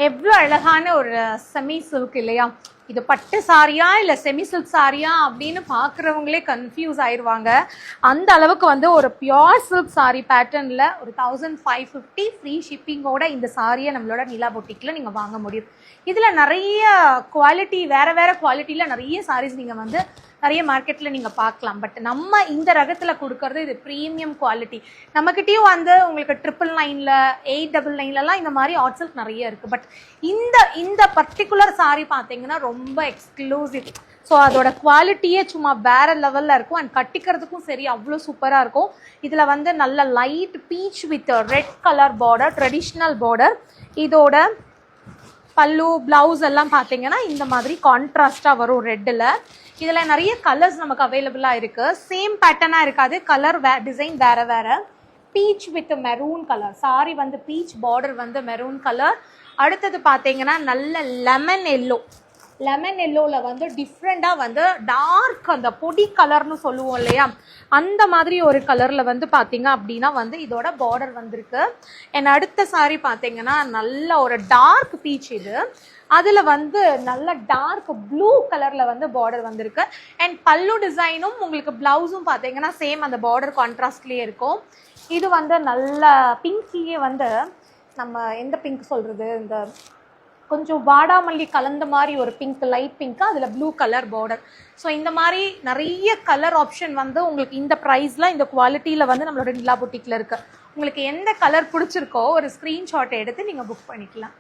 எவ்வளோ அழகான ஒரு செமி சில்க் இல்லையா? இது பட்டு சாரியா இல்லை செமி சில்க் சாரியா அப்படின்னு பார்க்குறவங்களே கன்ஃபியூஸ் ஆயிடுவாங்க. அந்த அளவுக்கு வந்து ஒரு பியோர் சில்க் சாரி பேட்டர்னில் ஒரு 1550 ஃப்ரீ ஷிப்பிங்கோட இந்த சாரியை நம்மளோட நிலா பொட்டிக்கில் நீங்கள் வாங்க முடியும். இதில் நிறைய குவாலிட்டி, வேறு குவாலிட்டியில் நிறைய சாரீஸ் நீங்கள் வந்து நிறைய மார்க்கெட்டில் நீங்கள் பார்க்கலாம். பட் நம்ம இந்த ரகத்தில் கொடுக்கறது இது ப்ரீமியம் குவாலிட்டி. நம்மக்கிட்டேயும் வந்து உங்களுக்கு 999, 899லாம் இந்த மாதிரி ஆர்ட் சில்க் நிறைய இருக்குது. பட் இந்த பர்டிகுலர் சாரீ பார்த்தீங்கன்னா ரொம்ப எக்ஸ்க்ளூசிவ். ஸோ அதோட குவாலிட்டியே சும்மா வேற லெவலில் இருக்கும். அண்ட் கட்டிக்கிறதுக்கும் சரி அவ்வளோ சூப்பராக இருக்கும். இதில் வந்து நல்ல light beach with red colour border, traditional border. இதோட பல்லு பிளவுஸ் எல்லாம் பார்த்தீங்கன்னா இந்த மாதிரி கான்ட்ராஸ்டாக வரும் ரெட்டில். இதில் நிறைய கலர்ஸ் நமக்கு அவைலபிளாக இருக்குது. சேம் பேட்டர்னாக இருக்காது, கலர் டிசைன் வேறு. Beach with maroon colour sorry வந்து பீச், பார்டர் வந்து மெரூன் கலர். அடுத்தது பார்த்தீங்கன்னா நல்ல லெமன் எல்லோவில் வந்து டிஃப்ரெண்ட்டாக வந்து டார்க் அந்த பொடி கலர்னு சொல்லுவோம் இல்லையா, அந்த மாதிரி ஒரு கலரில் வந்து பார்த்தீங்க அப்படின்னா வந்து இதோட பார்டர் வந்திருக்கு. என் அடுத்த சாரி பார்த்தீங்கன்னா நல்ல ஒரு டார்க் பீச், இது அதில் வந்து நல்ல டார்க் ப்ளூ கலரில் வந்து பார்டர் வந்திருக்கு. அண்ட் பல்லு டிசைனும் உங்களுக்கு ப்ளவுஸும் பார்த்தீங்கன்னா சேம் அந்த பார்டர் கான்ட்ராஸ்ட்லேயே இருக்கும். இது வந்து நல்ல பிங்க்லேயே வந்து நம்ம எந்த பிங்க் சொல்கிறது, இந்த கொஞ்சம் வாடாமல்லி கலந்த மாதிரி ஒரு பிங்க், லைட் பிங்க், அதில் ப்ளூ கலர் பார்டர். ஸோ இந்த மாதிரி நிறைய கலர் ஆப்ஷன் வந்து உங்களுக்கு இந்த ப்ரைஸில் இந்த குவாலிட்டியில் வந்து நம்மளோட நிலா பொட்டிக்கில் இருக்குது. உங்களுக்கு எந்த கலர் பிடிச்சிருக்கோ ஒரு ஸ்க்ரீன்ஷாட்டை எடுத்து நீங்கள் புக் பண்ணிக்கலாம்.